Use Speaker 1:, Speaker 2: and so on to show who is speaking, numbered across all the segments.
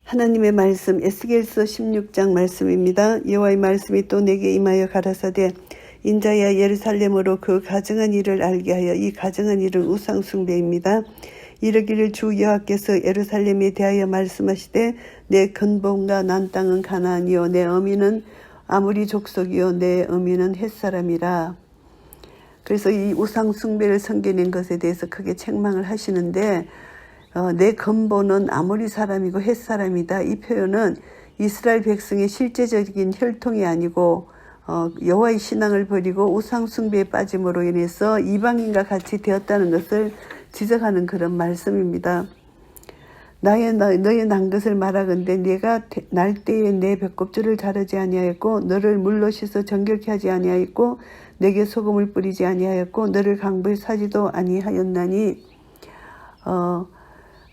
Speaker 1: 하나님의 말씀 에스겔서 16장 말씀입니다. 여호와의 말씀이 또 내게 임하여 가라사대 인자야 예루살렘으로 그 가증한 일을 알게 하여 이 가증한 일은 우상 숭배입니다. 이르기를 주 여호와께서 예루살렘에 대하여 말씀하시되 내 근본과 난 땅은 가나안이요 내 어미는 아모리 족속이요 내 어미는 헷사람이라. 그래서 이 우상 숭배를 섬기는 것에 대해서 크게 책망을 하시는데 내 근본은 아모리 사람이고 헷 사람이다. 이 표현은 이스라엘 백성의 실제적인 혈통이 아니고 여호와의 신앙을 버리고 우상 숭배에 빠짐으로 인해서 이방인과 같이 되었다는 것을 지적하는 그런 말씀입니다. 너의 난 것을 말하건대 네가 날 때에 내 배꼽줄을 자르지 아니하였고 너를 물로 씻어 정결케 하지 아니하였고 내게 소금을 뿌리지 아니하였고 너를 강보에 사지도 아니하였나니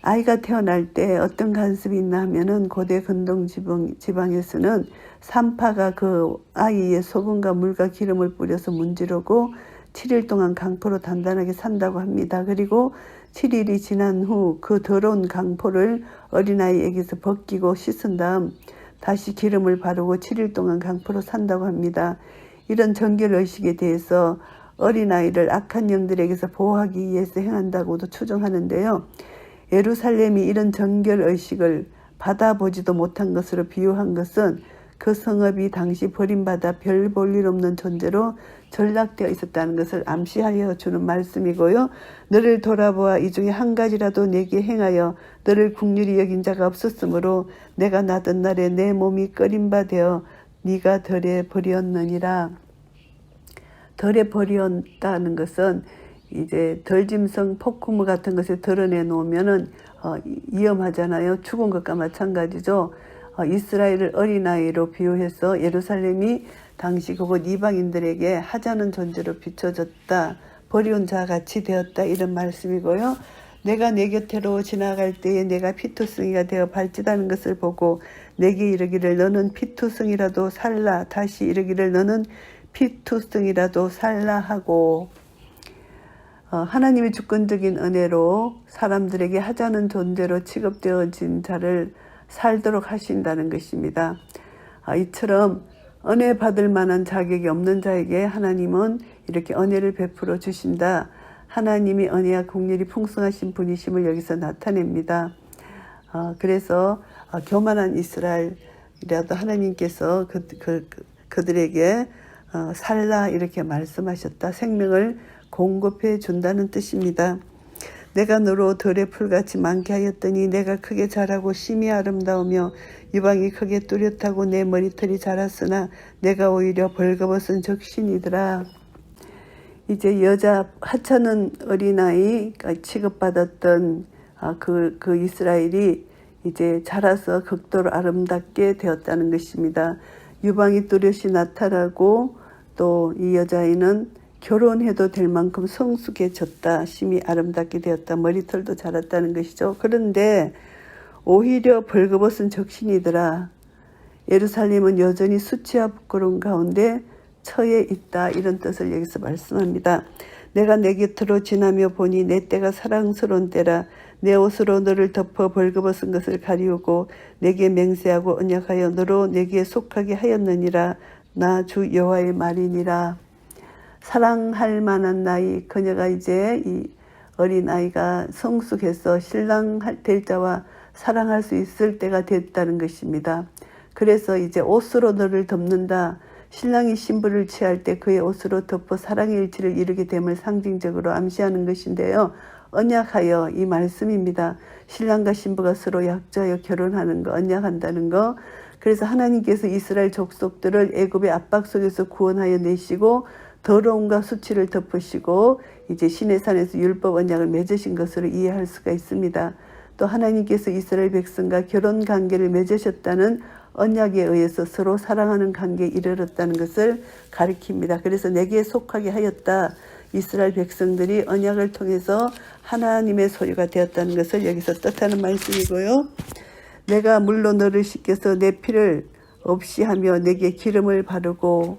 Speaker 1: 아이가 태어날 때 어떤 간섭이 있나 하면은 고대 근동 지방에서는 산파가 그 아이의 소금과 물과 기름을 뿌려서 문지르고 7일 동안 강포로 단단하게 산다고 합니다. 그리고 7일이 지난 후 그 더러운 강포를 어린아이에게서 벗기고 씻은 다음 다시 기름을 바르고 7일 동안 강포로 산다고 합니다. 이런 정결의식에 대해서 어린아이를 악한 영들에게서 보호하기 위해서 행한다고도 추정하는데요. 예루살렘이 이런 정결의식을 받아보지도 못한 것으로 비유한 것은 그 성읍이 당시 버림받아 별 볼 일 없는 존재로 전락되어 있었다는 것을 암시하여 주는 말씀이고요. 너를 돌아보아 이 중에 한 가지라도 내게 행하여 너를 국률이 여긴 자가 없었으므로 내가 나던 날에 내 몸이 꺼린 바 되어 네가 덜에 버렸느니라. 덜에 버렸다는 것은 이제 덜짐승 폭구무 같은 것을 드러내 놓으면은 위험하잖아요. 죽은 것과 마찬가지죠. 이스라엘을 어린아이로 비유해서 예루살렘이 당시 그곳 이방인들에게 하찮은 존재로 비춰졌다. 버려온 자같이 되었다. 이런 말씀이고요. 내가 내 곁으로 지나갈 때에 내가 피투성이가 되어 발짓하는 것을 보고 내게 이르기를 너는 피투성이라도 살라. 다시 이르기를 너는 피투성이라도 살라 하고 하나님의 주권적인 은혜로 사람들에게 하찮은 존재로 취급되어진 자를 살도록 하신다는 것입니다. 이처럼 은혜 받을 만한 자격이 없는 자에게 하나님은 이렇게 은혜를 베풀어 주신다. 하나님이 은혜와 긍휼이 풍성하신 분이심을 여기서 나타냅니다. 그래서 교만한 이스라엘이라도 하나님께서 그들에게 살라 이렇게 말씀하셨다. 생명을 공급해 준다는 뜻입니다. 내가 너로 들의 풀같이 많게 하였더니 내가 크게 자라고 심히 아름다우며 유방이 크게 뚜렷하고 내 머리털이 자랐으나 내가 오히려 벌거벗은 적신이더라. 이제 여자 하찮은 어린아이 취급받았던 그 이스라엘이 이제 자라서 극도로 아름답게 되었다는 것입니다. 유방이 뚜렷이 나타나고 또 이 여자아이는 결혼해도 될 만큼 성숙해졌다. 심히 아름답게 되었다. 머리털도 자랐다는 것이죠. 그런데 오히려 벌거벗은 적신이더라. 예루살렘은 여전히 수치와 부끄러움 가운데 처해 있다. 이런 뜻을 여기서 말씀합니다. 내가 내 곁으로 지나며 보니 내 때가 사랑스러운 때라. 내 옷으로 너를 덮어 벌거벗은 것을 가리우고 내게 맹세하고 언약하여 너로 내게 속하게 하였느니라. 나 주 여호와의 말이니라. 사랑할 만한 나이, 그녀가 이제 이 어린아이가 성숙해서 신랑 될 자와 사랑할 수 있을 때가 됐다는 것입니다. 그래서 이제 옷으로 너를 덮는다. 신랑이 신부를 취할 때 그의 옷으로 덮어 사랑의 일치를 이루게 됨을 상징적으로 암시하는 것인데요. 언약하여 이 말씀입니다. 신랑과 신부가 서로 약조하여 결혼하는 거, 언약한다는 거. 그래서 하나님께서 이스라엘 족속들을 애굽의 압박 속에서 구원하여 내시고 더러움과 수치를 덮으시고 이제 시내산에서 율법 언약을 맺으신 것으로 이해할 수가 있습니다. 또 하나님께서 이스라엘 백성과 결혼 관계를 맺으셨다는 언약에 의해서 서로 사랑하는 관계에 이르렀다는 것을 가리킵니다. 그래서 내게 속하게 하였다. 이스라엘 백성들이 언약을 통해서 하나님의 소유가 되었다는 것을 여기서 뜻하는 말씀이고요. 내가 물로 너를 씻겨서 내 피를 없이 하며 내게 기름을 바르고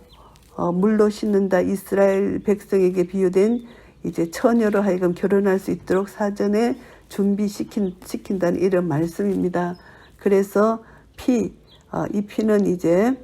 Speaker 1: 물로 씻는다. 이스라엘 백성에게 비유된 이제 처녀로 하여금 결혼할 수 있도록 사전에 준비시킨다는 이런 말씀입니다. 그래서 이 피는 이제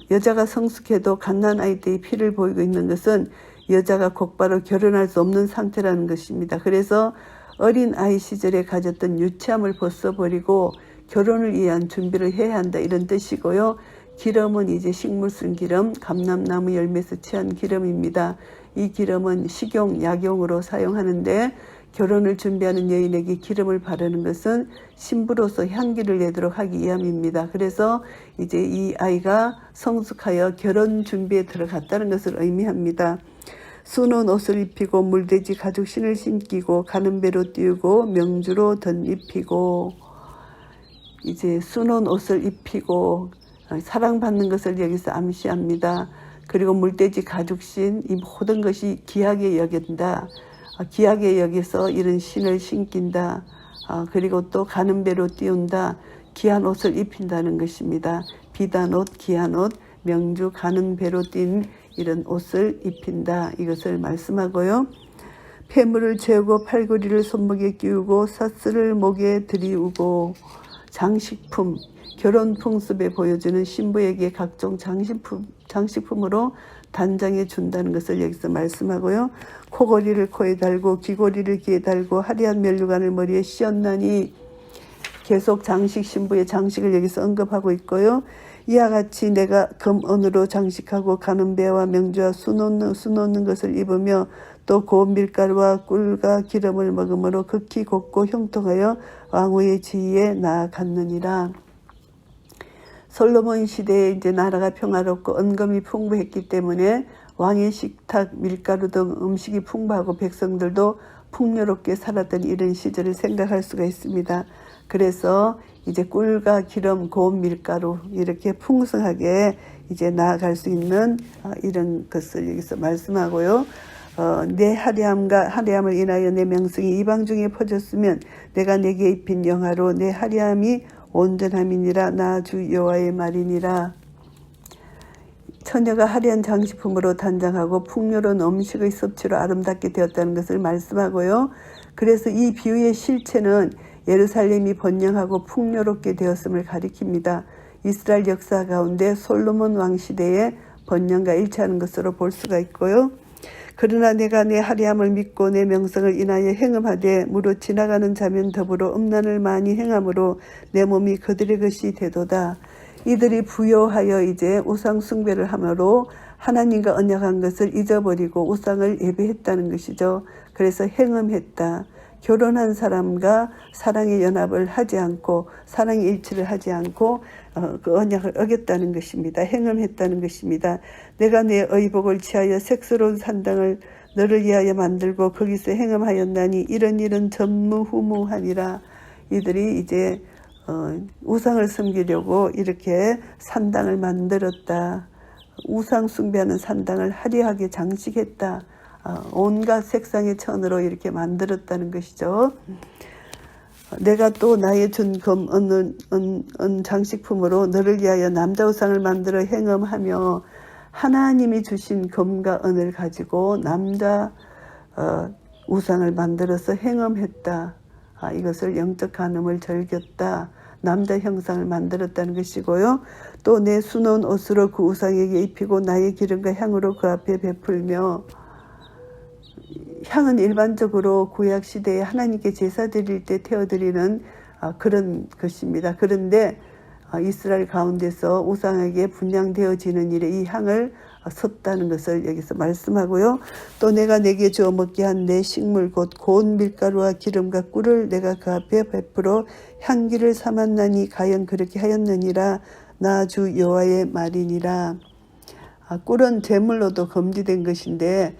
Speaker 1: 여자가 성숙해도 갓난 아이 때의 피를 보이고 있는 것은 여자가 곧바로 결혼할 수 없는 상태라는 것입니다. 그래서 어린 아이 시절에 가졌던 유치함을 벗어버리고 결혼을 위한 준비를 해야 한다, 이런 뜻이고요. 기름은 이제 식물순 기름, 감람나무 열매에서 취한 기름입니다. 이 기름은 식용, 약용으로 사용하는데 결혼을 준비하는 여인에게 기름을 바르는 것은 신부로서 향기를 내도록 하기 위함입니다. 그래서 이제 이 아이가 성숙하여 결혼 준비에 들어갔다는 것을 의미합니다. 수놓은 옷을 입히고 물돼지 가죽 신을 신기고 가는 배로 띄우고 명주로 덧입히고, 이제 수놓은 옷을 입히고 사랑받는 것을 여기서 암시합니다. 그리고 물돼지 가죽신, 이 모든 것이 귀하게 여긴다. 귀하게 여기서 이런 신을 신긴다. 그리고 또 가는 배로 띄운다. 귀한 옷을 입힌다는 것입니다. 비단 옷, 귀한 옷, 명주 가는 배로 띈 이런 옷을 입힌다, 이것을 말씀하고요. 폐물을 채우고 팔걸이를 손목에 끼우고 사슬을 목에 들이우고, 장식품, 결혼 풍습에 보여주는 신부에게 각종 장식품으로 단장해 준다는 것을 여기서 말씀하고요. 코걸이를 코에 달고 귀걸이를 귀에 달고 화려한 면류관을 머리에 씌었나니, 계속 장식, 신부의 장식을 여기서 언급하고 있고요. 이와 같이 내가 금은으로 장식하고 가는 배와 명주와 수놓는 것을 입으며 또 고운 밀가루와 꿀과 기름을 먹음으로 극히 곱고 형통하여 왕후의 지위에 나아갔느니라. 솔로몬 시대에 이제 나라가 평화롭고 은금이 풍부했기 때문에 왕의 식탁, 밀가루 등 음식이 풍부하고 백성들도 풍요롭게 살았던 이런 시절을 생각할 수가 있습니다. 그래서 이제 꿀과 기름, 고운 밀가루 이렇게 풍성하게 이제 나아갈 수 있는 이런 것을 여기서 말씀하고요. 내 화려함을 인하여 내 명성이 이방 중에 퍼졌으면 내가 내게 입힌 영화로 내 화려함이 온전함이니라. 나 주 여호와의 말이니라. 처녀가 화려한 장식품으로 단장하고 풍요로운 음식의 섭취로 아름답게 되었다는 것을 말씀하고요. 그래서 이 비유의 실체는 예루살렘이 번영하고 풍요롭게 되었음을 가리킵니다. 이스라엘 역사 가운데 솔로몬 왕 시대의 번영과 일치하는 것으로 볼 수가 있고요. 그러나 내가 내 화려함을 믿고 내 명성을 인하여 행음하되 무릇 지나가는 자면 더불어 음란을 많이 행함으로 내 몸이 그들의 것이 되도다. 이들이 부요하여 이제 우상 숭배를 함으로 하나님과 언약한 것을 잊어버리고 우상을 예배했다는 것이죠. 그래서 행음했다. 결혼한 사람과 사랑의 연합을 하지 않고 사랑의 일치를 하지 않고 그 언약을 어겼다는 것입니다. 행음했다는 것입니다. 내가 내 의복을 취하여 색스러운 산당을 너를 위하여 만들고 거기서 행음하였나니 이런 일은 전무후무하니라. 이들이 이제 우상을 섬기려고 이렇게 산당을 만들었다. 우상 숭배하는 산당을 화려하게 장식했다. 온갖 색상의 천으로 이렇게 만들었다는 것이죠. 내가 또 나의 준 금, 은 장식품으로 너를 위하여 남자 우상을 만들어 행음하며 하나님이 주신 금과 은을 가지고 남자 우상을 만들어서 행음했다. 이것을 영적 간음을 즐겼다. 남자 형상을 만들었다는 것이고요. 또 내 수놓은 옷으로 그 우상에게 입히고 나의 기름과 향으로 그 앞에 베풀며, 향은 일반적으로 구약시대에 하나님께 제사 드릴 때 태워드리는 그런 것입니다. 그런데 이스라엘 가운데서 우상에게 분향되어지는 일에 이 향을 섰다는 것을 여기서 말씀하고요. 또 내가 내게 주어 먹게 한 내 식물 곧 고운 밀가루와 기름과 꿀을 내가 그 앞에 베풀어 향기를 삼았나니 가연 그렇게 하였느니라. 나 주 여호와의 말이니라. 꿀은 제물로도 금지된 것인데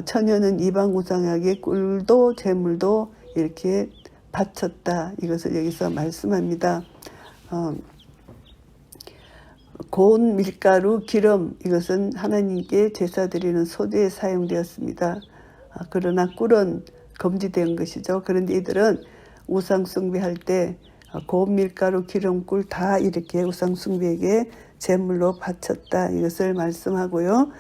Speaker 1: 처녀는 이방 우상에게 꿀도 제물도 이렇게 바쳤다. 이것을 여기서 말씀합니다. 고운 밀가루, 기름 이것은 하나님께 제사 드리는 소재에 사용되었습니다. 그러나 꿀은 금지된 것이죠. 그런데 이들은 우상 숭배할 때 고운 밀가루, 기름, 꿀 다 이렇게 우상 숭배에게 제물로 바쳤다. 이것을 말씀하고요.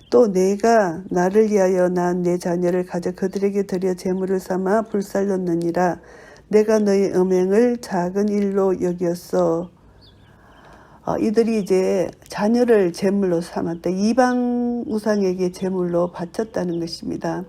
Speaker 1: 또 내가 나를 위하여 낳은 내 자녀를 가져 그들에게 드려 제물을 삼아 불살렀느니라. 내가 너의 음행을 작은 일로 여겼어. 이들이 이제 자녀를 제물로 삼았다. 이방 우상에게 제물로 바쳤다는 것입니다.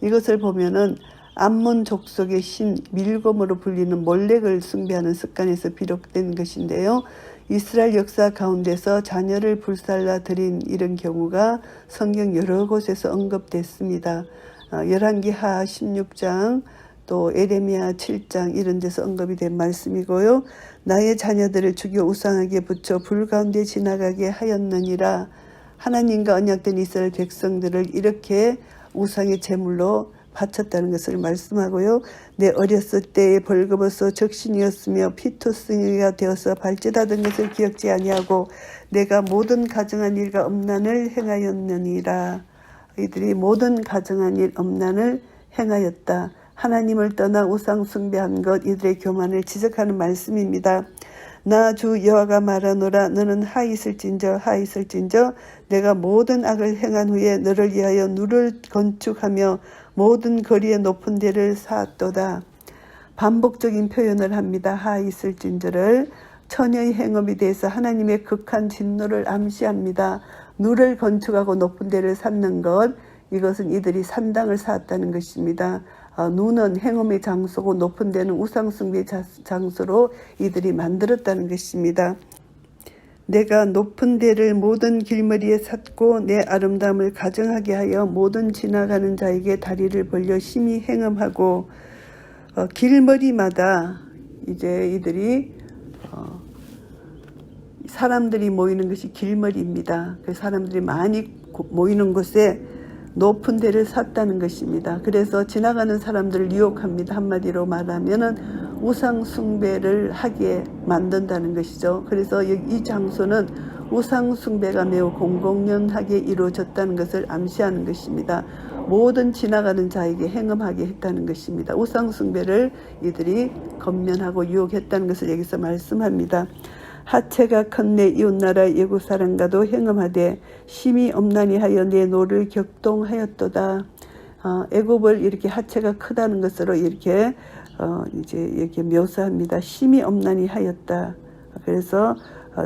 Speaker 1: 이것을 보면은 암몬 족속의 신 밀곰으로 불리는 몰렉을 숭배하는 습관에서 비롯된 것인데요. 이스라엘 역사 가운데서 자녀를 불살라 드린 이런 경우가 성경 여러 곳에서 언급됐습니다. 열왕기하 16장 또 에레미야 7장 이런 데서 언급이 된 말씀이고요. 나의 자녀들을 죽여 우상에게 붙여 불 가운데 지나가게 하였느니라. 하나님과 언약된 이스라엘 백성들을 이렇게 우상의 제물로 바쳤다는 것을 말씀하고요. 내 어렸을 때에 벌거벗어 적신이었으며 피투성이가 되어서 발짓하던 것을 기억지 아니하고 내가 모든 가증한 일과 엄난을 행하였느니라. 이들이 모든 가증한 일 엄난을 행하였다. 하나님을 떠나 우상 숭배한 것 이들의 교만을 지적하는 말씀입니다. 나 주 여호와가 말하노라. 너는 하 있을진저 내가 모든 악을 행한 후에 너를 위하여 누를 건축하며 모든 거리의 높은 데를 쌓았도다. 반복적인 표현을 합니다. 하 있을진저를 처녀의 행업에 대해서 하나님의 극한 진노를 암시합니다. 누를 건축하고 높은 데를 쌓는 것, 이것은 이들이 산당을 쌓았다는 것입니다. 누는 행음의 장소고 높은 데는 우상숭배 장소로 이들이 만들었다는 것입니다. 내가 높은 데를 모든 길머리에 샀고 내 아름다움을 가증하게 하여 모든 지나가는 자에게 다리를 벌려 심히 행음하고 길머리마다 이제 이들이 사람들이 모이는 것이 길머리입니다. 그 사람들이 많이 모이는 곳에 높은 데를 샀다는 것입니다. 그래서 지나가는 사람들을 유혹합니다. 한마디로 말하면은 우상 숭배를 하게 만든다는 것이죠. 그래서 이 장소는 우상 숭배가 매우 공공연하게 이루어졌다는 것을 암시하는 것입니다. 모든 지나가는 자에게 행음하게 했다는 것입니다. 우상 숭배를 이들이 건면하고 유혹했다는 것을 여기서 말씀합니다. 하체가 큰 내 이웃나라 예국 사람과도 행음하되 심히 엄난히 하여 내 노를 격동하였도다. 애굽을 이렇게 하체가 크다는 것으로 이렇게 이제 이렇게 묘사합니다. 심히 엄난히 하였다. 그래서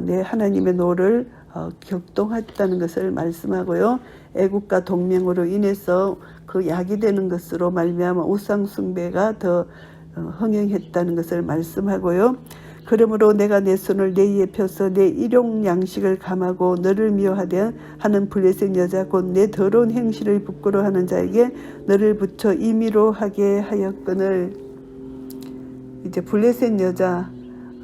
Speaker 1: 내 하나님의 노를 격동했다는 것을 말씀하고요. 애국과 동맹으로 인해서 그 약이 되는 것으로 말미암아 우상 숭배가 더 흥행했다는 것을 말씀하고요. 그러므로 내가 내 손을 내 위에 펴서 내 일용 양식을 감하고 너를 미워하되 하는 블레셋 여자 곧 내 더러운 행실을 부끄러워하는 자에게 너를 붙여 임의로 하게 하였거늘. 이제 블레셋 여자,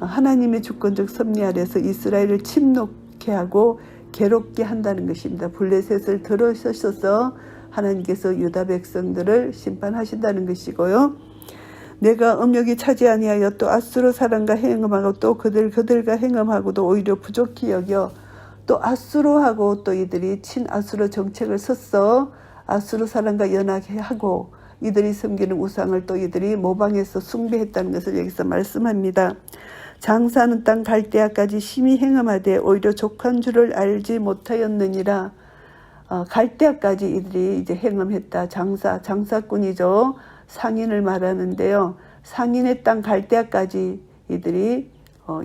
Speaker 1: 하나님의 주권적 섭리 아래서 이스라엘을 침노케 하고 괴롭게 한다는 것입니다. 블레셋을 들어서셔서 하나님께서 유다 백성들을 심판하신다는 것이고요. 내가 음욕이 차지 아니하여 또 아수르 사람과 행음하고 또 그들과 행음하고도 오히려 부족히 여겨 또 아수르하고 또 이들이 친아수르 정책을 썼어. 아수르 사람과 연합하고 이들이 섬기는 우상을 또 이들이 모방해서 숭배했다는 것을 여기서 말씀합니다. 장사하는 땅 갈대아까지 심히 행음하되 오히려 족한 줄을 알지 못하였느니라. 갈대아까지 이들이 이제 행음했다. 장사꾼이죠. 상인을 말하는데요. 상인의 땅 갈대아까지 이들이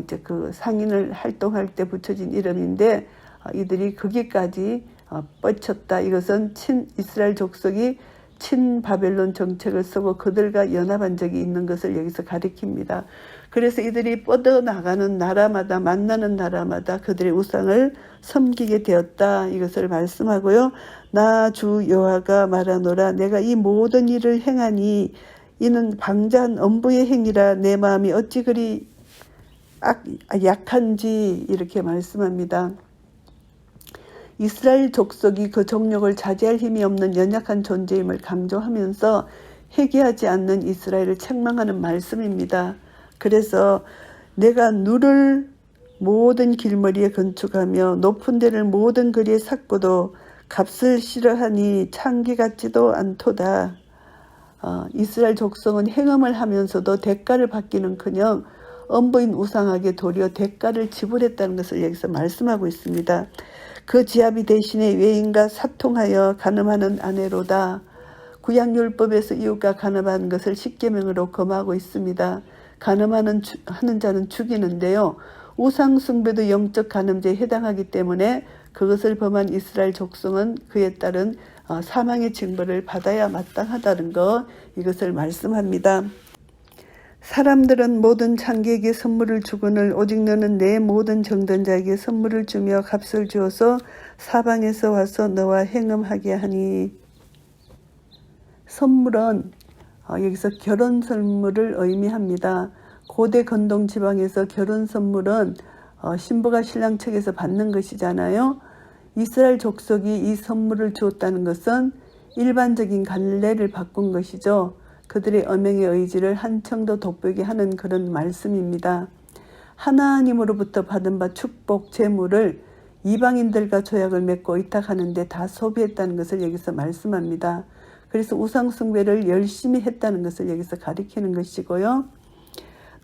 Speaker 1: 이제 그 상인을 활동할 때 붙여진 이름인데 이들이 거기까지 뻗쳤다. 이것은 이스라엘 족속이 친바벨론 정책을 쓰고 그들과 연합한 적이 있는 것을 여기서 가리킵니다. 그래서 이들이 뻗어나가는 나라마다 만나는 나라마다 그들의 우상을 섬기게 되었다. 이것을 말씀하고요. 나 주 여호와가 말하노라. 내가 이 모든 일을 행하니 이는 방자한 엄부의 행위라. 내 마음이 어찌 그리 약한지 이렇게 말씀합니다. 이스라엘 족속이 그 정욕을 자제할 힘이 없는 연약한 존재임을 강조하면서 회개하지 않는 이스라엘을 책망하는 말씀입니다. 그래서 내가 누를 모든 길머리에 건축하며 높은 데를 모든 거리에 삭고도 값을 싫어하니 창기 같지도 않도다. 이스라엘 족속은 행음을 하면서도 대가를 받기는커녕 엄부인 우상에게 도리어 대가를 지불했다는 것을 여기서 말씀하고 있습니다. 그 지압이 대신에 외인과 사통하여 간음하는 아내로다. 구약율법에서 이웃과 간음하는 것을 십계명으로 금하고 있습니다. 간음하는 하는 자는 죽이는데요. 우상숭배도 영적 간음죄에 해당하기 때문에 그것을 범한 이스라엘 족속은 그에 따른 사망의 징벌을 받아야 마땅하다는 것, 이것을 말씀합니다. 사람들은 모든 창기에게 선물을 주거늘 오직 너는 내 모든 정든 자에게 선물을 주며 값을 주어서 사방에서 와서 너와 행음하게 하니. 선물은 여기서 결혼 선물을 의미합니다. 고대 건동 지방에서 결혼 선물은 신부가 신랑 측에서 받는 것이잖아요. 이스라엘 족속이 이 선물을 주었다는 것은 일반적인 관례를 바꾼 것이죠. 그들의 언행의 의지를 한층 더 돋보이게 하는 그런 말씀입니다. 하나님으로부터 받은 바 축복, 재물을 이방인들과 조약을 맺고 의탁하는데 다 소비했다는 것을 여기서 말씀합니다. 그래서 우상숭배를 열심히 했다는 것을 여기서 가리키는 것이고요.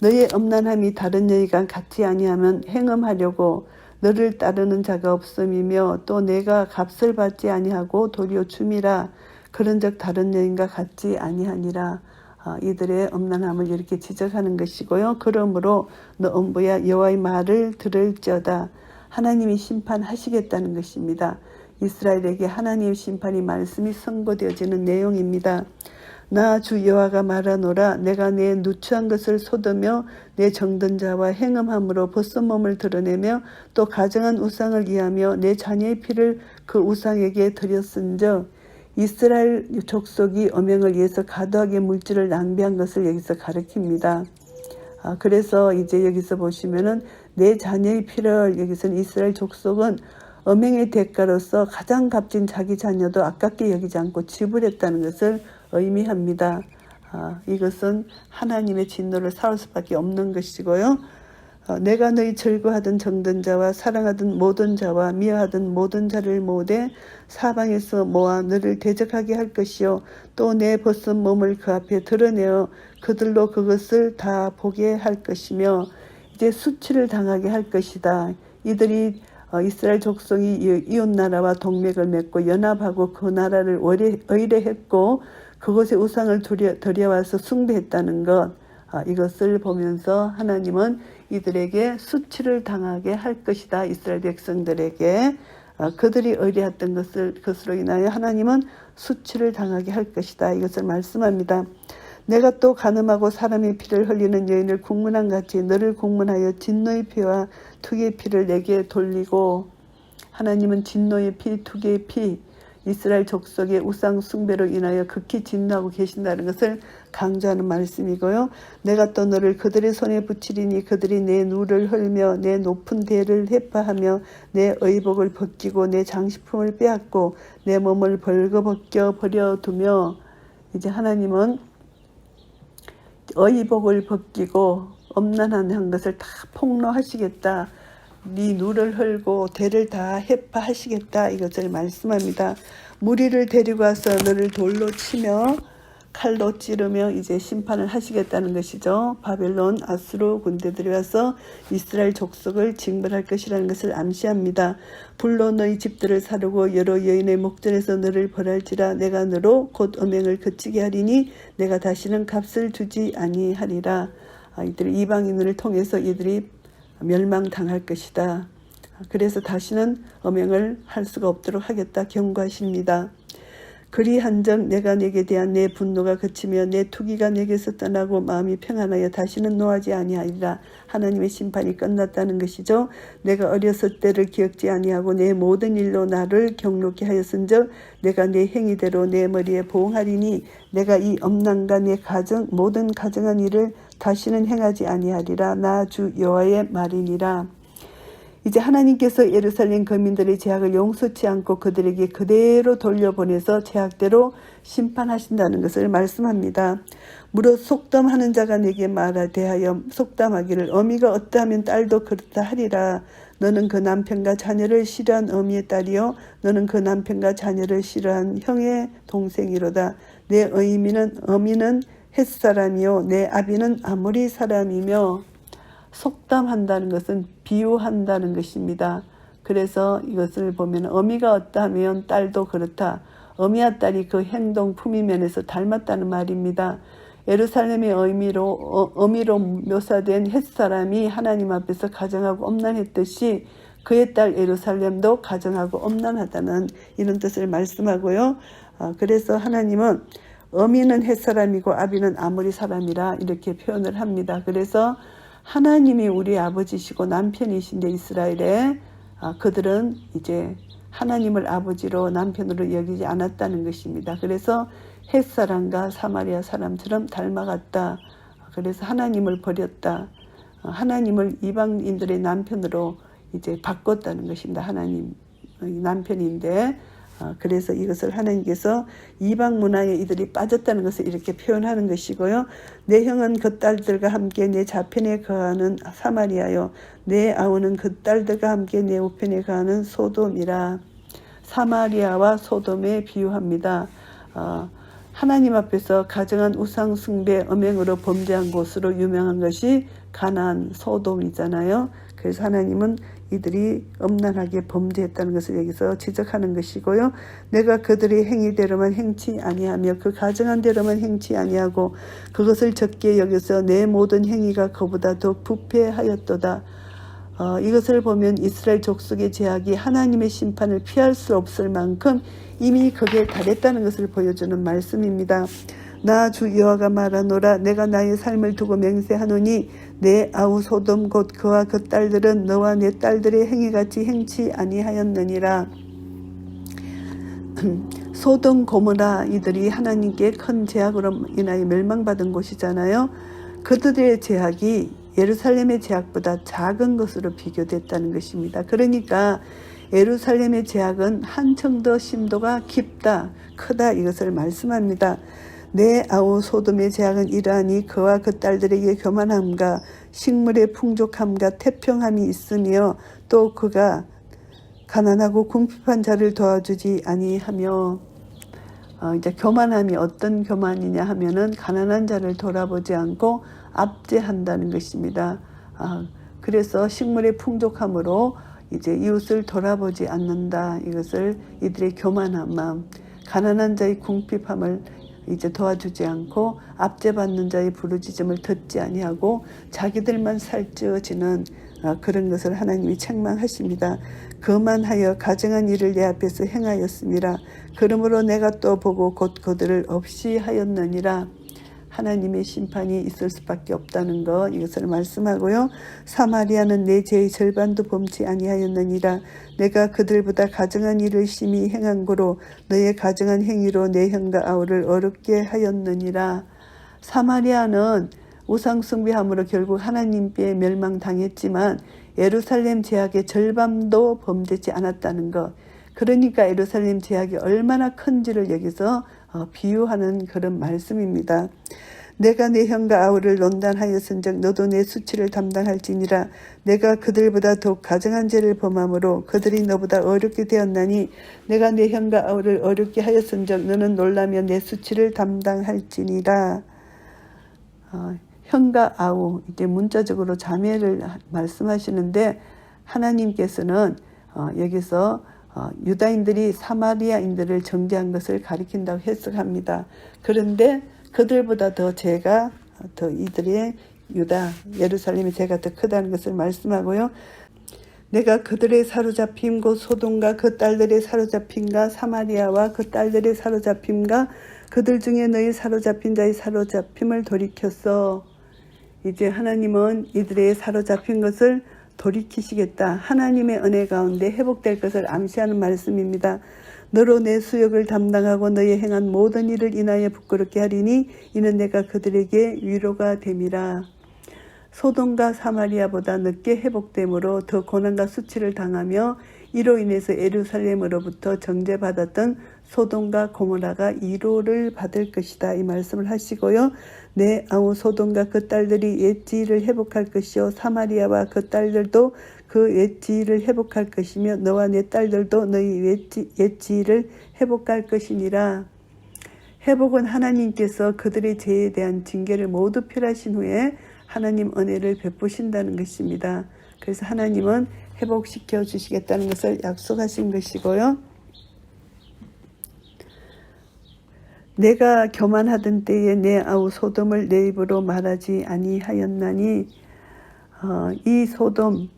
Speaker 1: 너의 엄난함이 다른 여인과 같지 아니하면 행음하려고 너를 따르는 자가 없음이며 또 내가 값을 받지 아니하고 도리어 줌이라 그런즉 다른 여인과 같지 아니하니라. 이들의 엄난함을 이렇게 지적하는 것이고요. 그러므로 너 엄부야 여호와의 말을 들을지어다. 하나님이 심판하시겠다는 것입니다. 이스라엘에게 하나님의 심판이 말씀이 선고되어지는 내용입니다. 나 주 여호와가 말하노라. 내가 내 누추한 것을 쏟으며 내 정든 자와 행음함으로 벗은 몸을 드러내며 또 가정한 우상을 이하며 내 자녀의 피를 그 우상에게 드렸은즉 이스라엘 족속이 엄행을 위해서 과도하게 물질을 낭비한 것을 여기서 가리킵니다. 그래서 이제 여기서 보시면은 내 자녀의 피를 여기서는 이스라엘 족속은 엄행의 대가로서 가장 값진 자기 자녀도 아깝게 여기지 않고 지불했다는 것을 의미합니다. 이것은 하나님의 진노를 사올 수밖에 없는 것이고요. 내가 너희 즐거워하던 정든 자와 사랑하던 모든 자와 미워하던 모든 자를 모으되 사방에서 모아 너를 대적하게 할 것이요 또 내 벗은 몸을 그 앞에 드러내어 그들로 그것을 다 보게 할 것이며 이제 수치를 당하게 할 것이다. 이들이 이스라엘 족속이 이웃나라와 동맥을 맺고 연합하고 그 나라를 의뢰했고 그곳에 우상을 들여와서 숭배했다는 것, 이것을 보면서 하나님은 이들에게 수치를 당하게 할 것이다. 이스라엘 백성들에게 그들이 의뢰했던 것으로 인하여 하나님은 수치를 당하게 할 것이다. 이것을 말씀합니다. 내가 또 간음하고 사람의 피를 흘리는 여인을 국문한 같이 너를 국문하여 진노의 피와 투기의 피를 내게 돌리고. 하나님은 진노의 피, 투기의 피, 이스라엘 족속의 우상 숭배로 인하여 극히 진노하고 계신다는 것을 강조하는 말씀이고요. 내가 또 너를 그들의 손에 붙이리니 그들이 내 누를 흘며 내 높은 대를 해파하며 내 의복을 벗기고 내 장식품을 빼앗고 내 몸을 벌거벗겨 버려두며. 이제 하나님은 의복을 벗기고 엄난한 것을 다 폭로하시겠다. 네 누를 흘고 대를 다 해파하시겠다. 이것을 말씀합니다. 무리를 데리고 와서 너를 돌로 치며 칼로 찌르며 이제 심판을 하시겠다는 것이죠. 바벨론, 아수르 군대들이 와서 이스라엘 족속을 징벌할 것이라는 것을 암시합니다. 불로 너희 집들을 사르고 여러 여인의 목전에서 너를 벌할지라. 내가 너로 곧 음행을 그치게 하리니 내가 다시는 값을 주지 아니하리라. 이들이 이방인을 통해서 이들이 멸망당할 것이다. 그래서 다시는 음행을 할 수가 없도록 하겠다 경고하십니다. 그리한즉 내가 내게 대한 내 분노가 그치며 내 투기가 내게서 떠나고 마음이 평안하여 다시는 노하지 아니하리라. 하나님의 심판이 끝났다는 것이죠. 내가 어렸을 때를 기억지 아니하고 내 모든 일로 나를 경록케 하였은즉 내가 내 행위대로 내 머리에 보응하리니 내가 이 엄난과 내 가정 모든 가정한 일을 다시는 행하지 아니하리라. 나 주 여호와의 말이니라. 이제 하나님께서 예루살렘 거민들의 죄악을 용서치 않고 그들에게 그대로 돌려보내서 죄악대로 심판하신다는 것을 말씀합니다. 무릇 속담하는 자가 내게 대하여 속담하기를 어미가 어떠하면 딸도 그렇다 하리라. 너는 그 남편과 자녀를 싫어한 어미의 딸이요 너는 그 남편과 자녀를 싫어한 형의 동생이로다. 내 어미는 햇사람이요 내 아비는 아모리 사람이며. 속담한다는 것은 비유한다는 것입니다. 그래서 이것을 보면 어미가 어떠하면 딸도 그렇다. 어미야 딸이 그 행동 품위 면에서 닮았다는 말입니다. 예루살렘의 어미로 묘사된 햇사람이 하나님 앞에서 가정하고 엄난했듯이 그의 딸 예루살렘도 가정하고 엄난하다는 이런 뜻을 말씀하고요. 그래서 하나님은 어미는 햇사람이고 아비는 아모리 사람이라 이렇게 표현을 합니다. 그래서 하나님이 우리 아버지시고 남편이신데 이스라엘에 그들은 이제 하나님을 아버지로 남편으로 여기지 않았다는 것입니다. 그래서 햇사람과 사마리아 사람처럼 닮아갔다. 그래서 하나님을 버렸다. 하나님을 이방인들의 남편으로 이제 바꿨다는 것입니다. 하나님 남편인데 그래서 이것을 하나님께서 이방 문화에 이들이 빠졌다는 것을 이렇게 표현하는 것이고요. 내 형은 그 딸들과 함께 내 좌편에 거하는 사마리아요, 내 아우는 그 딸들과 함께 내 우편에 거하는 소돔이라. 사마리아와 소돔에 비유합니다. 하나님 앞에서 가정한 우상 숭배 음행으로 범죄한 곳으로 유명한 것이 가나안 소돔이잖아요. 그래서 하나님은 이들이 엄난하게 범죄했다는 것을 여기서 지적하는 것이고요. 내가 그들의 행위대로만 행치 아니하며 그 가정한 대로만 행치 아니하고 그것을 적게 여겨서 내 모든 행위가 그보다 더 부패하였도다. 이것을 보면 이스라엘 족속의 제약이 하나님의 심판을 피할 수 없을 만큼 이미 거기에 달했다는 것을 보여주는 말씀입니다. 나 주 여호와가 말하노라. 내가 나의 삶을 두고 맹세하노니 내 아우 소돔 곧 그와 그 딸들은 너와 내 딸들의 행위같이 행치 아니하였느니라. 소돔 고모라 이들이 하나님께 큰 제약으로 인하여 멸망받은 곳이잖아요. 그들의 제약이 예루살렘의 제약보다 작은 것으로 비교됐다는 것입니다. 그러니까 예루살렘의 제약은 한층 더 심도가 깊다, 크다 이것을 말씀합니다. 내 아우 소돔의 제약은 이러하니 그와 그 딸들에게 교만함과 식물의 풍족함과 태평함이 있으며 또 그가 가난하고 궁핍한 자를 도와주지 아니하며 이제 교만함이 어떤 교만이냐 하면은 가난한 자를 돌아보지 않고 압제한다는 것입니다. 그래서 식물의 풍족함으로 이제 이웃을 돌아보지 않는다. 이것을 이들의 교만한 마음, 가난한 자의 궁핍함을 이제 도와주지 않고 압제받는 자의 부르짖음을 듣지 아니하고 자기들만 살찌어지는 그런 것을 하나님이 책망하십니다. 그만하여 가증한 일을 내 앞에서 행하였음이라. 그러므로 내가 또 보고 곧 그들을 없이 하였느니라. 하나님의 심판이 있을 수밖에 없다는 것 이것을 말씀하고요. 사마리아는 내 죄의 절반도 범치 아니하였느니라. 내가 그들보다 가증한 일을 심히 행한 고로 너의 가증한 행위로 내 형과 아우를 어렵게 하였느니라. 사마리아는 우상 숭배함으로 결국 하나님께 멸망당했지만 예루살렘 제약의 절반도 범죄치 않았다는 것. 그러니까 예루살렘 제약이 얼마나 큰지를 여기서 비유하는 그런 말씀입니다. 내가 내 형과 아우를 논단하였은즉 너도 내 수치를 담당할지니라. 내가 그들보다 더욱 가증한 죄를 범함으로 그들이 너보다 어렵게 되었나니 내가 내 형과 아우를 어렵게 하였은즉 너는 놀라며 내 수치를 담당할지니라. 형과 아우 이제 문자적으로 자매를 말씀하시는데 하나님께서는 여기서 유다인들이 사마리아인들을 정죄한 것을 가리킨다고 해석합니다. 그런데 그들보다 더 죄가 더 이들의 유다 예루살렘의 죄가 더 크다는 것을 말씀하고요. 내가 그들의 사로잡힘 곧 소돔과 그 딸들의 사로잡힘과 사마리아와 그 딸들의 사로잡힘과 그들 중에 너희 사로잡힌 자의 사로잡힘을 돌이켰어. 이제 하나님은 이들의 사로잡힌 것을 돌이키시겠다. 하나님의 은혜 가운데 회복될 것을 암시하는 말씀입니다. 너로 내 수욕을 담당하고 너의 행한 모든 일을 인하여 부끄럽게 하리니 이는 내가 그들에게 위로가 됨이라. 소돔과 사마리아보다 늦게 회복됨으로 더 고난과 수치를 당하며 이로 인해서 예루살렘으로부터 정죄받았던 소돔과 고모라가 위로를 받을 것이다. 이 말씀을 하시고요. 내 아우 소돔과 그 딸들이 옛 지위를 회복할 것이요 사마리아와 그 딸들도 그 옛 지위를 회복할 것이며 너와 내 딸들도 너희 옛 지위를 회복할 것이니라. 회복은 하나님께서 그들의 죄에 대한 징계를 모두 펴하신 후에 하나님 은혜를 베푸신다는 것입니다. 그래서 하나님은 회복시켜 주시겠다는 것을 약속하신 것이고요. 내가 교만하던 때에 내 아우 소돔을 내 입으로 말하지 아니하였나니 이 소돔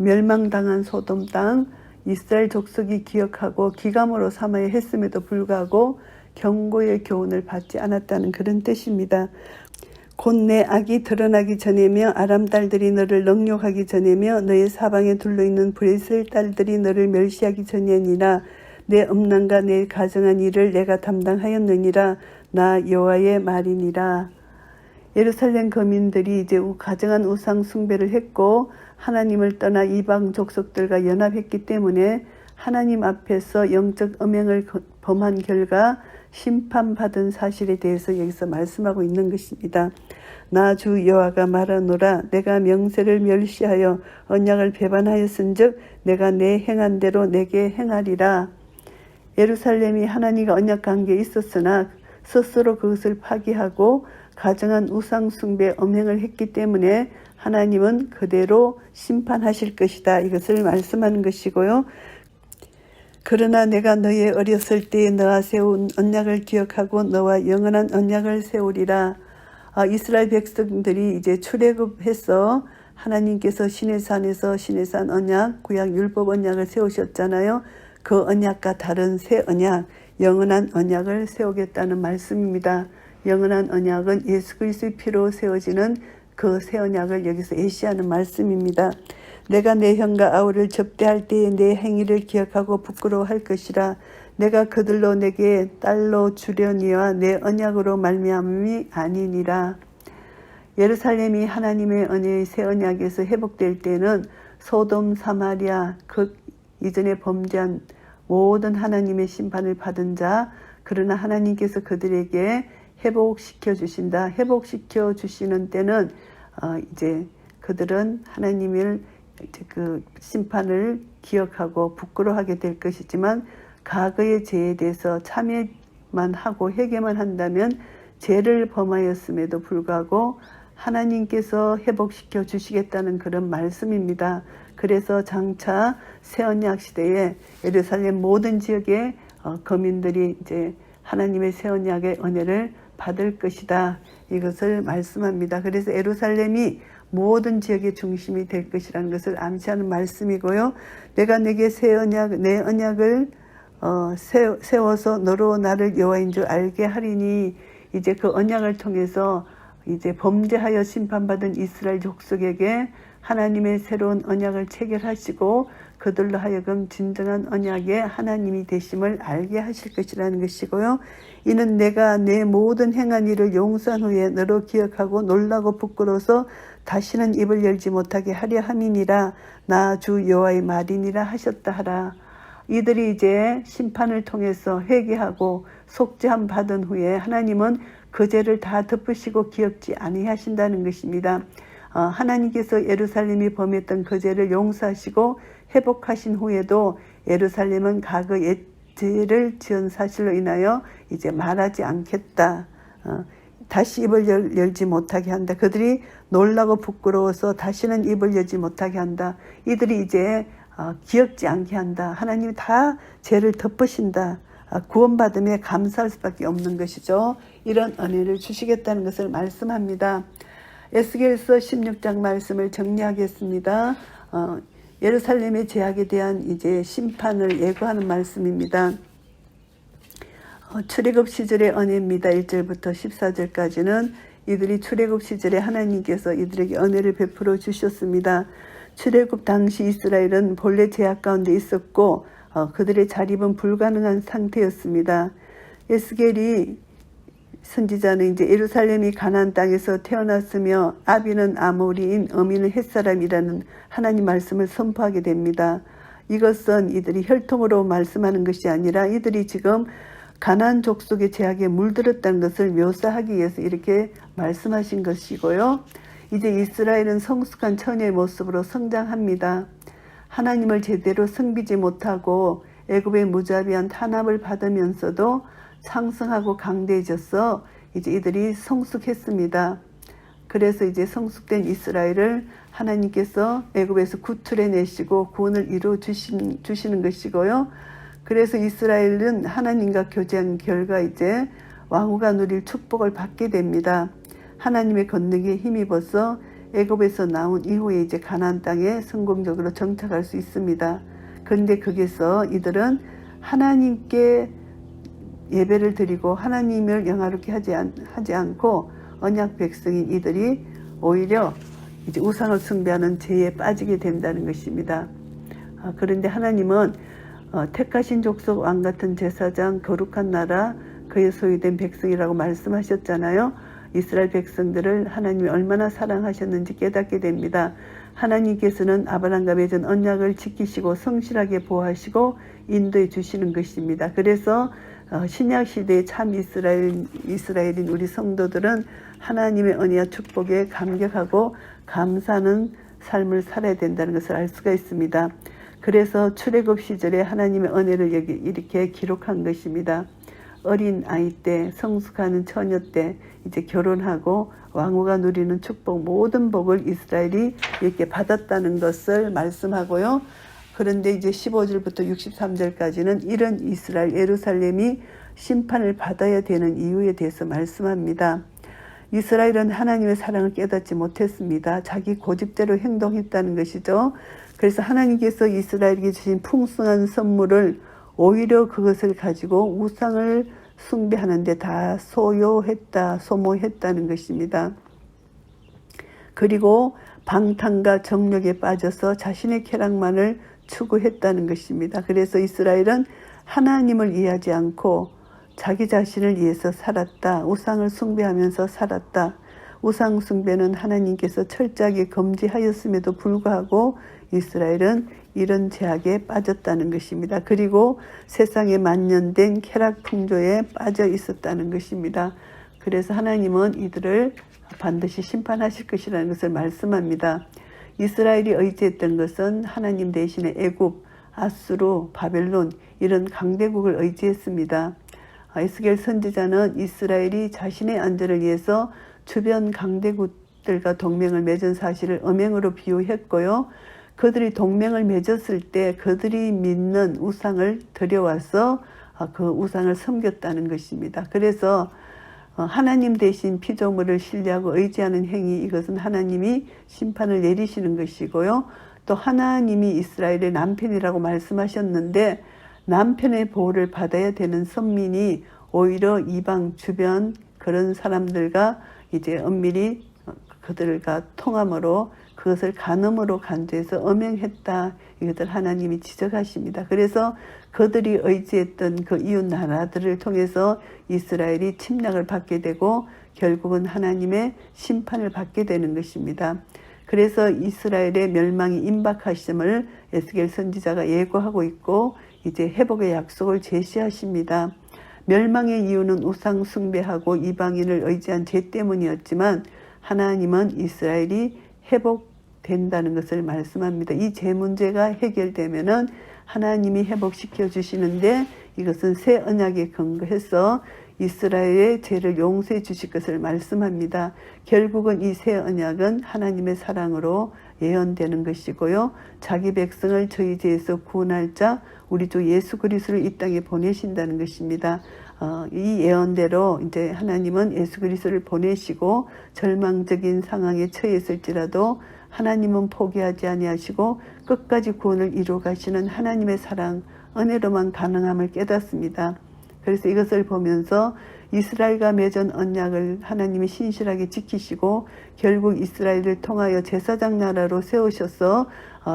Speaker 1: 멸망당한 소돔 땅 이스라엘 족속이 기억하고 기감으로 삼아야 했음에도 불구하고 경고의 교훈을 받지 않았다는 그런 뜻입니다. 곧 내 악이 드러나기 전에며 아람 딸들이 너를 능욕하기 전에며 너의 사방에 둘러있는 브레셀 딸들이 너를 멸시하기 전이니라. 내 음란과 내 가정한 일을 내가 담당하였느니라. 나 여호와의 말이니라. 예루살렘 거민들이 이제 가정한 우상 숭배를 했고 하나님을 떠나 이방 족속들과 연합했기 때문에 하나님 앞에서 영적 음행을 범한 결과 심판받은 사실에 대해서 여기서 말씀하고 있는 것입니다. 나 주 여호와가 말하노라. 내가 명세를 멸시하여 언약을 배반하였은즉 내가 내 행한 대로 내게 행하리라. 예루살렘이 하나님과 언약 관계에 있었으나 스스로 그것을 파기하고 가정한 우상 숭배 음행을 했기 때문에 하나님은 그대로 심판하실 것이다. 이것을 말씀하는 것이고요. 그러나 내가 너의 어렸을 때에 너와 세운 언약을 기억하고 너와 영원한 언약을 세우리라. 이스라엘 백성들이 이제 출애굽해서 하나님께서 시내산에서 시내산 언약, 구약 율법 언약을 세우셨잖아요. 그 언약과 다른 새 언약, 영원한 언약을 세우겠다는 말씀입니다. 영원한 언약은 예수 그리스도의 피로 세워지는 그 새 언약을 여기서 예시하는 말씀입니다. 내가 내 형과 아우를 접대할 때에 내 행위를 기억하고 부끄러워할 것이라. 내가 그들로 내게 딸로 주려니와 내 언약으로 말미암음이 아니니라. 예루살렘이 하나님의 언약의 새 언약에서 회복될 때는 소돔 사마리아 그 이전에 범죄한 모든 하나님의 심판을 받은 자, 그러나 하나님께서 그들에게 회복시켜 주신다. 회복시켜 주시는 때는 이제 그들은 하나님을 그 심판을 기억하고 부끄러워하게 될 것이지만 과거의 죄에 대해서 참회만 하고 회개만 한다면 죄를 범하였음에도 불구하고 하나님께서 회복시켜 주시겠다는 그런 말씀입니다. 그래서 장차 새 언약 시대에 예루살렘 모든 지역의 거민들이 이제 하나님의 새 언약의 은혜를 받을 것이다. 이것을 말씀합니다. 그래서 예루살렘이 모든 지역의 중심이 될 것이라는 것을 암시하는 말씀이고요. 내가 내게 새 언약, 내 언약을 세워서 너로 나를 여호와인 줄 알게 하리니, 이제 그 언약을 통해서 이제 범죄하여 심판받은 이스라엘 족속에게 하나님의 새로운 언약을 체결하시고 그들로 하여금 진정한 언약의 하나님이 되심을 알게 하실 것이라는 것이고요. 이는 내가 내 모든 행한 일을 용서한 후에 너로 기억하고 놀라고 부끄러워서 다시는 입을 열지 못하게 하려 함이니라. 나 주 여호와의 말이니라 하셨다 하라. 이들이 이제 심판을 통해서 회개하고 속죄함 받은 후에 하나님은 그 죄를 다 덮으시고 기억지 아니하신다는 것입니다. 하나님께서 예루살렘이 범했던 그 죄를 용서하시고 회복하신 후에도 예루살렘은 과거 옛 죄를 지은 사실로 인하여 이제 말하지 않겠다. 다시 입을 열지 못하게 한다. 그들이 놀라고 부끄러워서 다시는 입을 열지 못하게 한다. 이들이 이제 기억지 않게 한다. 하나님이 다 죄를 덮으신다. 구원받음에 감사할 수밖에 없는 것이죠. 이런 은혜를 주시겠다는 것을 말씀합니다. 에스겔서 16장 말씀을 정리하겠습니다. 예루살렘의 죄악에 대한 이제 심판을 예고하는 말씀입니다. 출애굽 시절의 은혜입니다. 1절부터 14절까지는 이들이 출애굽 시절에 하나님께서 이들에게 은혜를 베풀어 주셨습니다. 출애굽 당시 이스라엘은 본래 죄악 가운데 있었고 그들의 자립은 불가능한 상태였습니다. 에스겔이 선지자는 이제 예루살렘이 가나안 땅에서 태어났으며 아비는 아모리인 어미는 햇사람이라는 하나님 말씀을 선포하게 됩니다. 이것은 이들이 혈통으로 말씀하는 것이 아니라 이들이 지금 가나안 족속의 죄악에 물들었다는 것을 묘사하기 위해서 이렇게 말씀하신 것이고요. 이제 이스라엘은 성숙한 처녀의 모습으로 성장합니다. 하나님을 제대로 섬기지 못하고 애굽의 무자비한 탄압을 받으면서도 상승하고 강대해져서 이제 이들이 성숙했습니다. 그래서 이제 성숙된 이스라엘을 하나님께서 애굽에서 구출해내시고 구원을 이루어 주시는 것이고요. 그래서 이스라엘은 하나님과 교제한 결과 이제 왕후가 누릴 축복을 받게 됩니다. 하나님의 권능에 힘입어서 애굽에서 나온 이후에 이제 가나안 땅에 성공적으로 정착할 수 있습니다. 그런데 거기서 이들은 하나님께 예배를 드리고 하나님을 영화롭게 하지 않고 언약 백성인 이들이 오히려 이제 우상을 숭배하는 죄에 빠지게 된다는 것입니다. 그런데 하나님은 택하신 족속 왕 같은 제사장 거룩한 나라 그의 소유된 백성이라고 말씀하셨잖아요. 이스라엘 백성들을 하나님이 얼마나 사랑하셨는지 깨닫게 됩니다. 하나님께서는 아브라함과 맺은 언약을 지키시고 성실하게 보호하시고 인도해 주시는 것입니다. 그래서 신약 시대의 참 이스라엘인 우리 성도들은 하나님의 은혜와 축복에 감격하고 감사하는 삶을 살아야 된다는 것을 알 수가 있습니다. 그래서 출애굽 시절에 하나님의 은혜를 이렇게 기록한 것입니다. 어린 아이 때, 성숙하는 처녀 때 이제 결혼하고 왕후가 누리는 축복, 모든 복을 이스라엘이 이렇게 받았다는 것을 말씀하고요. 그런데 이제 15절부터 63절까지는 이런 이스라엘 예루살렘이 심판을 받아야 되는 이유에 대해서 말씀합니다. 이스라엘은 하나님의 사랑을 깨닫지 못했습니다. 자기 고집대로 행동했다는 것이죠. 그래서 하나님께서 이스라엘에게 주신 풍성한 선물을 오히려 그것을 가지고 우상을 숭배하는 데 다 소모했다는 것입니다. 그리고 방탕과 정욕에 빠져서 자신의 쾌락만을 추구했다는 것입니다. 그래서 이스라엘은 하나님을 이해하지 않고 자기 자신을 위해서 살았다. 우상을 숭배하면서 살았다. 우상 숭배는 하나님께서 철저하게 금지하였음에도 불구하고 이스라엘은 이런 죄악에 빠졌다는 것입니다. 그리고 세상에 만연된 쾌락 풍조에 빠져 있었다는 것입니다. 그래서 하나님은 이들을 반드시 심판하실 것이라는 것을 말씀합니다. 이스라엘이 의지했던 것은 하나님 대신에 애굽, 아수르, 바벨론 이런 강대국을 의지했습니다. 에스겔 선지자는 이스라엘이 자신의 안전을 위해서 주변 강대국들과 동맹을 맺은 사실을 음행으로 비유했고요. 그들이 동맹을 맺었을 때 그들이 믿는 우상을 들여와서 그 우상을 섬겼다는 것입니다. 그래서 하나님 대신 피조물을 신뢰하고 의지하는 행위, 이것은 하나님이 심판을 내리시는 것이고요. 또 하나님이 이스라엘의 남편이라고 말씀하셨는데 남편의 보호를 받아야 되는 선민이 오히려 이방 주변 그런 사람들과 이제 은밀히 그들과 통함으로 그것을 간음으로 간주해서 음행했다. 이것을 하나님이 지적하십니다. 그래서 그들이 의지했던 그 이웃 나라들을 통해서 이스라엘이 침략을 받게 되고 결국은 하나님의 심판을 받게 되는 것입니다. 그래서 이스라엘의 멸망이 임박하심을 에스겔 선지자가 예고하고 있고 이제 회복의 약속을 제시하십니다. 멸망의 이유는 우상 숭배하고 이방인을 의지한 죄 때문이었지만 하나님은 이스라엘이 회복된다는 것을 말씀합니다. 이 죄 문제가 해결되면은 하나님이 회복시켜 주시는데 이것은 새 언약에 근거해서 이스라엘의 죄를 용서해 주실 것을 말씀합니다. 결국은 이 새 언약은 하나님의 사랑으로 예언되는 것이고요. 자기 백성을 저희 죄에서 구원할 자 우리 주 예수 그리스도를 이 땅에 보내신다는 것입니다. 이 예언대로 이제 하나님은 예수 그리스도를 보내시고 절망적인 상황에 처했을지라도 하나님은 포기하지 아니하시고 끝까지 구원을 이루어 가시는 하나님의 사랑, 은혜로만 가능함을 깨닫습니다. 그래서 이것을 보면서 이스라엘과 맺은 언약을 하나님이 신실하게 지키시고 결국 이스라엘을 통하여 제사장 나라로 세우셔서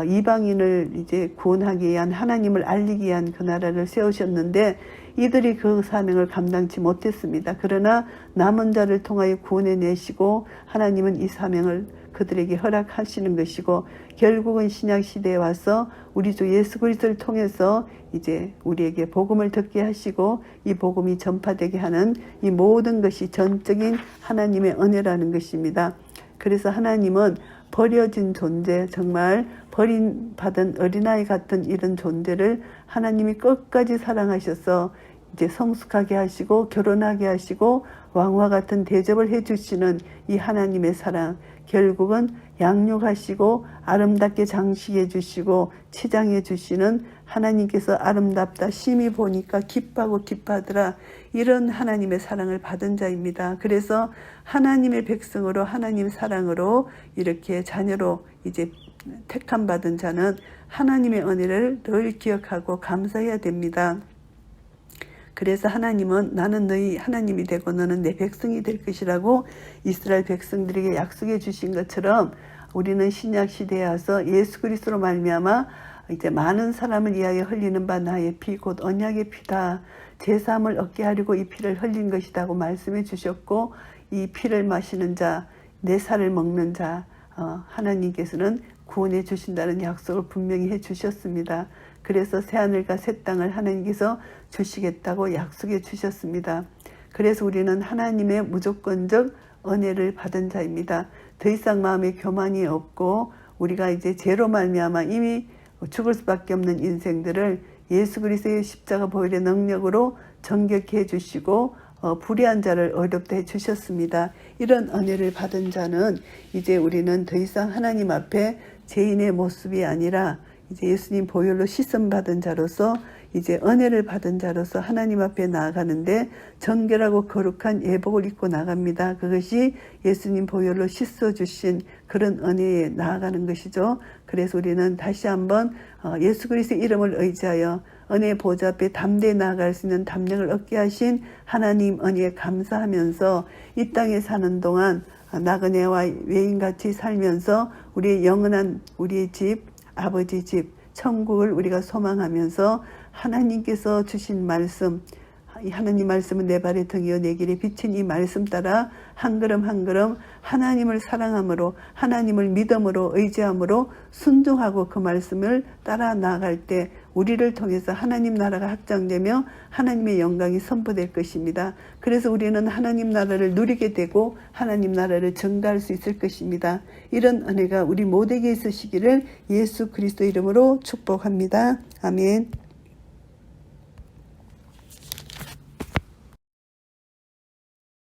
Speaker 1: 이방인을 이제 구원하기 위한 하나님을 알리기 위한 그 나라를 세우셨는데 이들이 그 사명을 감당치 못했습니다. 그러나 남은 자를 통하여 구원해내시고 하나님은 이 사명을 그들에게 허락하시는 것이고 결국은 신약 시대에 와서 우리 주 예수 그리스도를 통해서 이제 우리에게 복음을 듣게 하시고 이 복음이 전파되게 하는 이 모든 것이 전적인 하나님의 은혜라는 것입니다. 그래서 하나님은 버려진 존재, 정말 버림받은 어린아이 같은 이런 존재를 하나님이 끝까지 사랑하셔서 이제 성숙하게 하시고 결혼하게 하시고 왕과 같은 대접을 해주시는 이 하나님의 사랑, 결국은 양육하시고 아름답게 장식해 주시고 치장해 주시는 하나님께서 아름답다 심히 보니까 기뻐하고 기뻐하더라. 이런 하나님의 사랑을 받은 자입니다. 그래서 하나님의 백성으로 하나님 사랑으로 이렇게 자녀로 이제 택함 받은 자는 하나님의 은혜를 늘 기억하고 감사해야 됩니다. 그래서 하나님은 나는 너희 하나님이 되고 너는 내 백성이 될 것이라고 이스라엘 백성들에게 약속해 주신 것처럼 우리는 신약 시대에 와서 예수 그리스도로 말미암아 이제 많은 사람을 위하여 흘리는 바 나의 피 곧 언약의 피다. 제사함을 얻게 하려고 이 피를 흘린 것이다고 말씀해 주셨고 이 피를 마시는 자, 내 살을 먹는 자 하나님께서는 구원해 주신다는 약속을 분명히 해 주셨습니다. 그래서 새하늘과 새 땅을 하나님께서 주시겠다고 약속해 주셨습니다. 그래서 우리는 하나님의 무조건적 은혜를 받은 자입니다. 더 이상 마음에 교만이 없고 우리가 이제 죄로 말미암아 이미 죽을 수밖에 없는 인생들을 예수 그리스도의 십자가 보혈의 능력으로 정결케 해주시고 불의한 자를 의롭다 해주셨습니다. 이런 은혜를 받은 자는 이제 우리는 더 이상 하나님 앞에 죄인의 모습이 아니라 이제 예수님 보혈로 씻음 받은 자로서 이제 은혜를 받은 자로서 하나님 앞에 나아가는데 정결하고 거룩한 예복을 입고 나갑니다. 그것이 예수님 보혈로 씻어주신 그런 은혜에 나아가는 것이죠. 그래서 우리는 다시 한번 예수 그리스도의 이름을 의지하여 은혜의 보좌 앞에 담대히 나아갈 수 있는 담력을 얻게 하신 하나님 은혜에 감사하면서 이 땅에 사는 동안 나그네와 외인같이 살면서 우리의 영원한 우리의 집, 아버지 집, 천국을 우리가 소망하면서 하나님께서 주신 말씀, 하나님 말씀은 내 발의 등이요 내 길에 비친 이 말씀 따라 한 걸음 한 걸음 하나님을 사랑함으로 하나님을 믿음으로 의지함으로 순종하고 그 말씀을 따라 나아갈 때 우리를 통해서 하나님 나라가 확장되며 하나님의 영광이 선포될 것입니다. 그래서 우리는 하나님 나라를 누리게 되고 하나님 나라를 증가할 수 있을 것입니다. 이런 은혜가 우리 모두에게 있으시기를 예수 그리스도 이름으로 축복합니다. 아멘.